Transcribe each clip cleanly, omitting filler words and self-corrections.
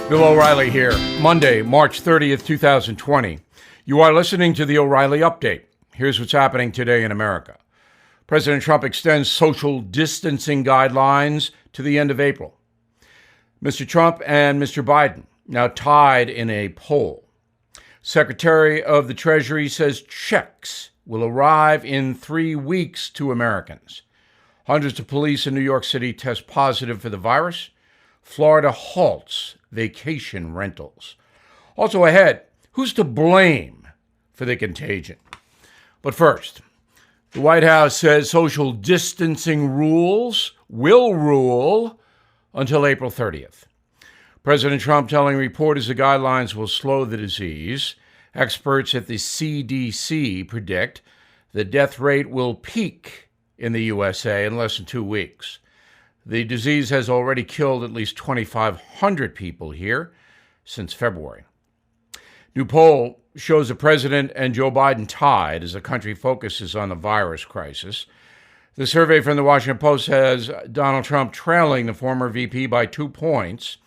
Bill O'Reilly here, Monday, March 30th, 2020. You are listening to the O'Reilly Update. Here's what's happening today in America. President Trump extends social distancing guidelines to the end of April. Mr. Trump and Mr. Biden now tied in a poll. Secretary of the Treasury says checks will arrive in 3 weeks to Americans. Hundreds of police in New York City test positive for the virus. Florida halts vacation rentals. Also ahead, who's to blame for the contagion? But first, the White House says social distancing rules will rule until April 30th. President Trump telling reporters the guidelines will slow the disease. Experts at the CDC predict the death rate will peak in the USA in less than 2 weeks. The disease has already killed at least 2,500 people here since February. New poll shows the president and Joe Biden tied as the country focuses on the virus crisis. The survey from the Washington Post has Donald Trump trailing the former VP by 2 points.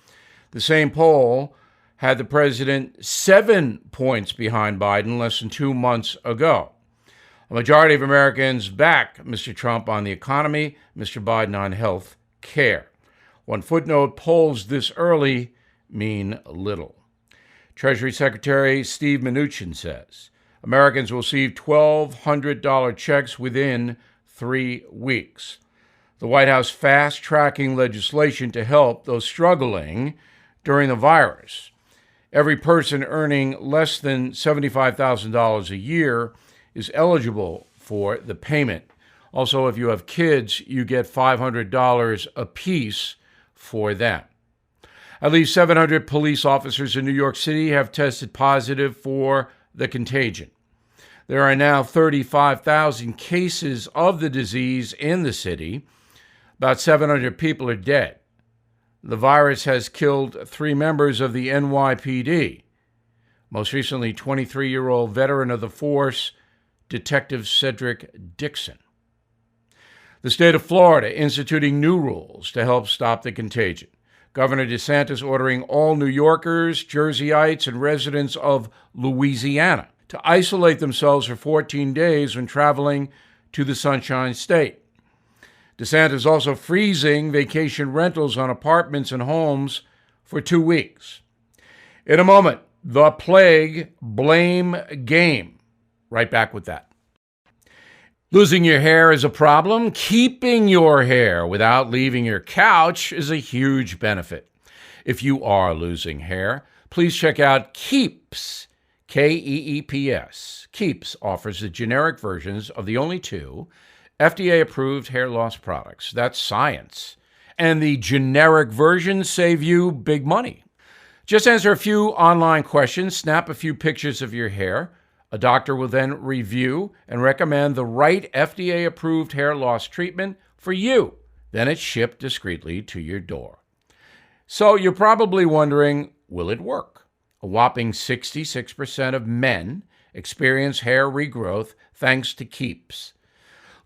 The same poll had the president 7 points behind Biden less than 2 months ago. A majority of Americans back Mr. Trump on the economy, Mr. Biden on health care. One footnote, polls this early mean little. Treasury Secretary Steve Mnuchin says Americans will receive $1,200 checks within 3 weeks. The White House fast-tracking legislation to help those struggling during the virus. Every person earning less than $75,000 a year is eligible for the payment. Also, if you have kids, you get $500 apiece for them. At least 700 police officers in New York City have tested positive for the contagion. There are now 35,000 cases of the disease in the city. About 700 people are dead. The virus has killed 3 members of the NYPD. Most recently, 23-year-old veteran of the force, Detective Cedric Dixon. The state of Florida instituting new rules to help stop the contagion. Governor DeSantis ordering all New Yorkers, Jerseyites, and residents of Louisiana to isolate themselves for 14 days when traveling to the Sunshine State. DeSantis also freezing vacation rentals on apartments and homes for 2 weeks. In a moment, the plague blame game. Right back with that. Losing your hair is a problem. Keeping your hair without leaving your couch is a huge benefit. If you are losing hair, please check out Keeps, Keeps. Keeps offers the generic versions of the only 2 FDA-approved hair loss products. That's science. And the generic versions save you big money. Just answer a few online questions, snap a few pictures of your hair. A doctor will then review and recommend the right FDA-approved hair loss treatment for you. Then it's shipped discreetly to your door. So you're probably wondering, will it work? A whopping 66% of men experience hair regrowth thanks to Keeps.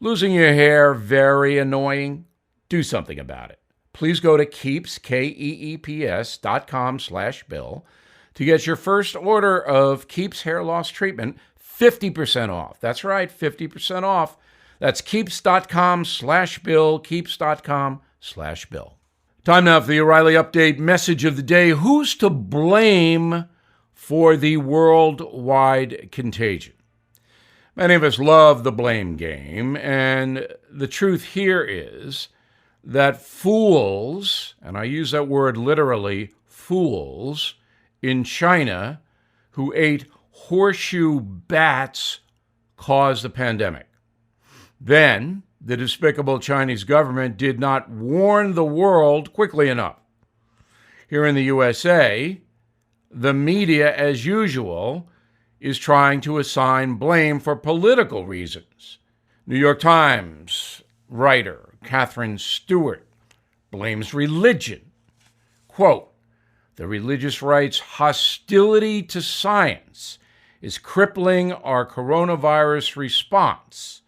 Losing your hair, very annoying? Do something about it. Please go to Keeps, KEEPS.com/Bill to get your first order of Keeps hair loss treatment 50% off. That's right, 50% off. That's Keeps.com/Bill, Keeps.com/Bill. Time now for the O'Reilly Update message of the day. Who's to blame for the worldwide contagion? Many of us love the blame game, and the truth here is that fools, and I use that word literally, fools, in China who ate horseshoe bats caused the pandemic. Then, the despicable Chinese government did not warn the world quickly enough. Here in the USA, the media, as usual, is trying to assign blame for political reasons. New York Times writer Catherine Stewart blames religion. Quote, "The religious right's hostility to science is crippling our coronavirus response.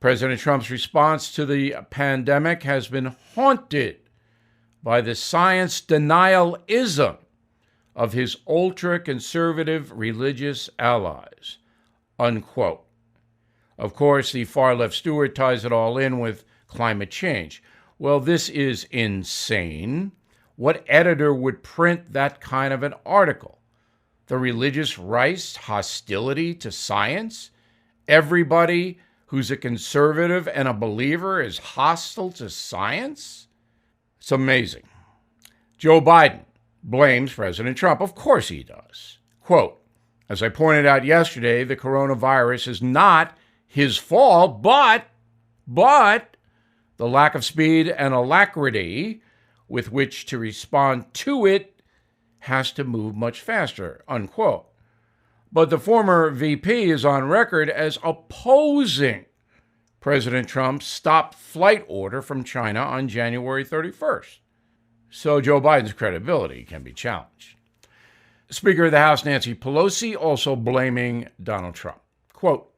President Trump's response to the pandemic has been haunted by the science denialism of his ultra-conservative religious allies, unquote. Of course, the far-left steward ties it all in with climate change. Well, this is insane. What editor would print that kind of an article? The religious right's hostility to science? Everybody who's a conservative and a believer is hostile to science? It's amazing. Joe Biden blames President Trump. Of course he does. Quote, as I pointed out yesterday, the coronavirus is not his fault, but the lack of speed and alacrity with which to respond to it has to move much faster, unquote. But the former VP is on record as opposing President Trump's stop flight order from China on January 31st. So Joe Biden's credibility can be challenged. Speaker of the House Nancy Pelosi also blaming Donald Trump. Quote,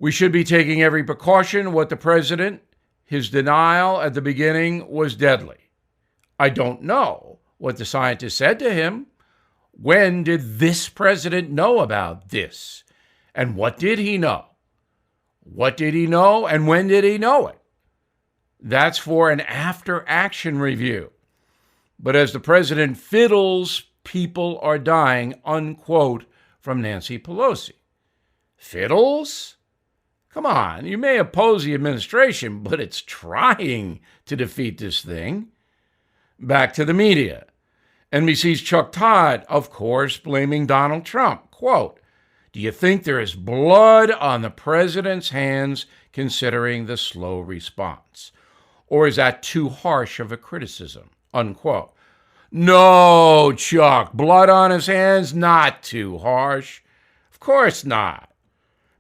we should be taking every precaution. What the president, his denial at the beginning was deadly. I don't know what the scientists said to him. When did this president know about this? And what did he know? What did he know and when did he know it? That's for an after-action review. But as the president fiddles, people are dying, unquote, from Nancy Pelosi. Fiddles? Come on, you may oppose the administration, but it's trying to defeat this thing. Back to the media. NBC's Chuck Todd, of course, blaming Donald Trump. Quote, do you think there is blood on the president's hands considering the slow response? Or is that too harsh of a criticism? Unquote. No, Chuck, blood on his hands, not too harsh. Of course not.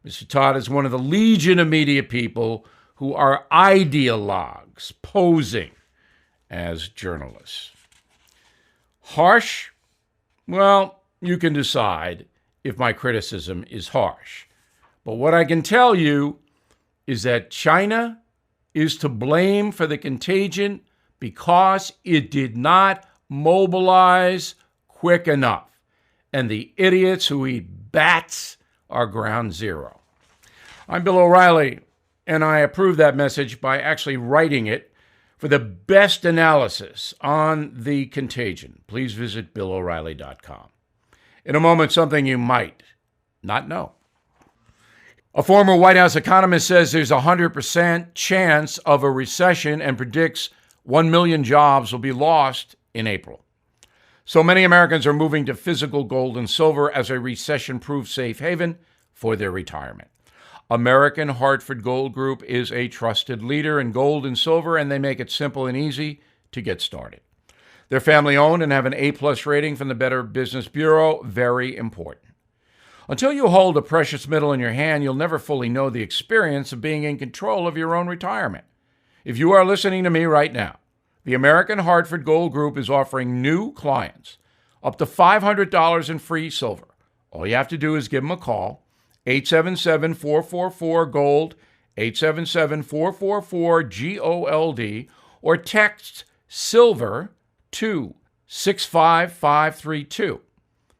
Mr. Todd is one of the legion of media people who are ideologues posing as journalists. Harsh? Well, you can decide if my criticism is harsh. But what I can tell you is that China is to blame for the contagion because it did not mobilize quick enough. And the idiots who eat bats are ground zero. I'm Bill O'Reilly, and I approve that message by actually writing it. For the best analysis on the contagion, please visit BillO'Reilly.com. In a moment, something you might not know. A former White House economist says there's a 100% chance of a recession and predicts 1 million jobs will be lost in April. So many Americans are moving to physical gold and silver as a recession-proof safe haven for their retirement. American Hartford Gold Group is a trusted leader in gold and silver, and they make it simple and easy to get started. They're family-owned and have an A-plus rating from the Better Business Bureau. Very important. Until you hold a precious metal in your hand, you'll never fully know the experience of being in control of your own retirement. If you are listening to me right now, the American Hartford Gold Group is offering new clients up to $500 in free silver. All you have to do is give them a call, 877-444-GOLD, 877-444-GOLD, or text SILVER to 65532.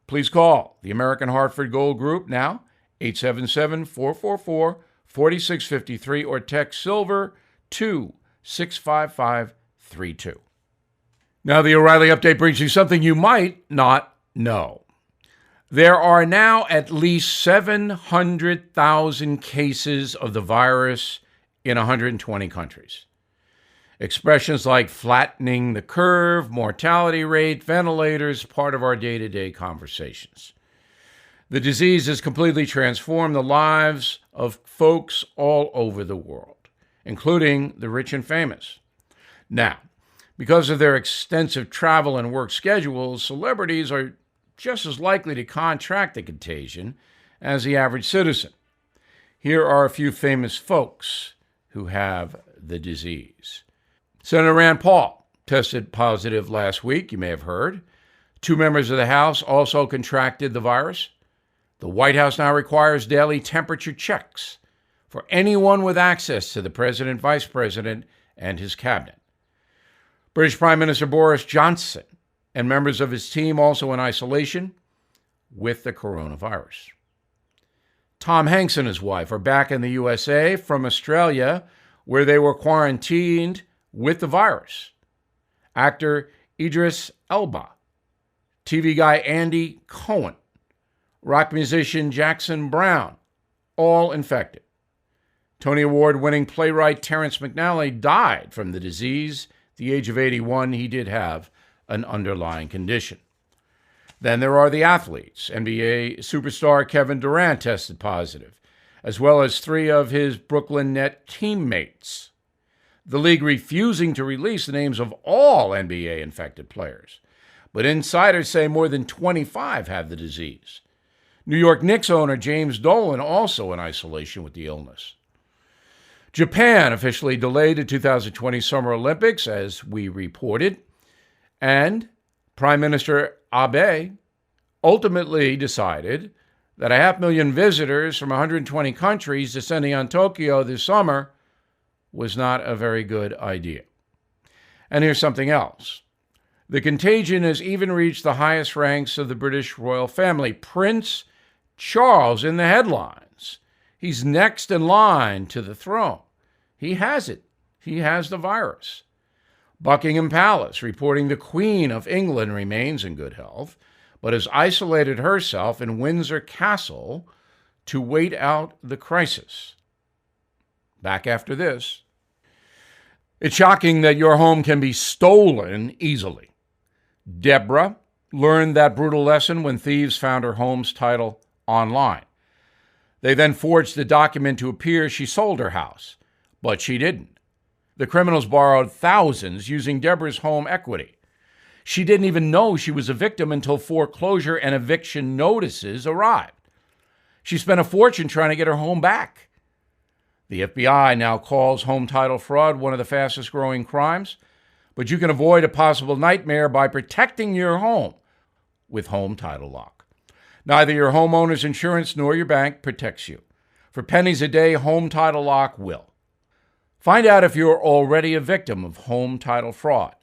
Please call the American Hartford Gold Group now, 877-444-4653, or text SILVER to 65532. Now, the O'Reilly Update brings you something you might not know. There are now at least 700,000 cases of the virus in 120 countries. Expressions like flattening the curve, mortality rate, ventilators, part of our day-to-day conversations. The disease has completely transformed the lives of folks all over the world, including the rich and famous. Now, because of their extensive travel and work schedules, celebrities are just as likely to contract the contagion as the average citizen. Here are a few famous folks who have the disease. Senator Rand Paul tested positive last week, you may have heard. 2 members of the House also contracted the virus. The White House now requires daily temperature checks for anyone with access to the president, vice president, and his cabinet. British Prime Minister Boris Johnson and members of his team also in isolation with the coronavirus. Tom Hanks and his wife are back in the USA from Australia, where they were quarantined with the virus. Actor Idris Elba, TV guy Andy Cohen, rock musician Jackson Browne, all infected. Tony Award-winning playwright Terrence McNally died from the disease. At the age of 81, he did have an underlying condition. Then there are the athletes. NBA superstar Kevin Durant tested positive, as well as 3 of his Brooklyn Net teammates. The league refusing to release the names of all NBA infected players, but insiders say more than 25 have the disease. New York Knicks owner James Dolan also in isolation with the illness. Japan officially delayed the 2020 Summer Olympics, as we reported, and Prime Minister Abe ultimately decided that 500,000 visitors from 120 countries descending on Tokyo this summer was not a very good idea. And here's something else. The contagion has even reached the highest ranks of the British royal family. Prince Charles in the headlines. He's next in line to the throne. He has it. He has the virus. Buckingham Palace reporting the Queen of England remains in good health, but has isolated herself in Windsor Castle to wait out the crisis. Back after this. It's shocking that your home can be stolen easily. Deborah learned that brutal lesson when thieves found her home's title online. They then forged the document to appear she sold her house, but she didn't. The criminals borrowed thousands using Deborah's home equity. She didn't even know she was a victim until foreclosure and eviction notices arrived. She spent a fortune trying to get her home back. The FBI now calls home title fraud one of the fastest growing crimes, but you can avoid a possible nightmare by protecting your home with Home Title Lock. Neither your homeowner's insurance nor your bank protects you. For pennies a day, Home Title Lock will. Find out if you're already a victim of home title fraud.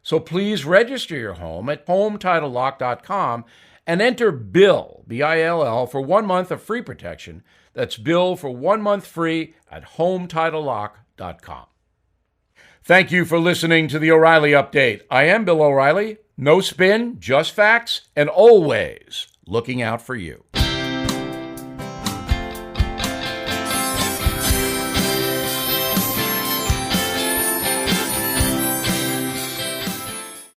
So please register your home at HomeTitleLock.com and enter BILL, B-I-L-L, for 1 month of free protection. That's BILL for 1 month free at HomeTitleLock.com. Thank you for listening to the O'Reilly Update. I am Bill O'Reilly. No spin, just facts, and always looking out for you.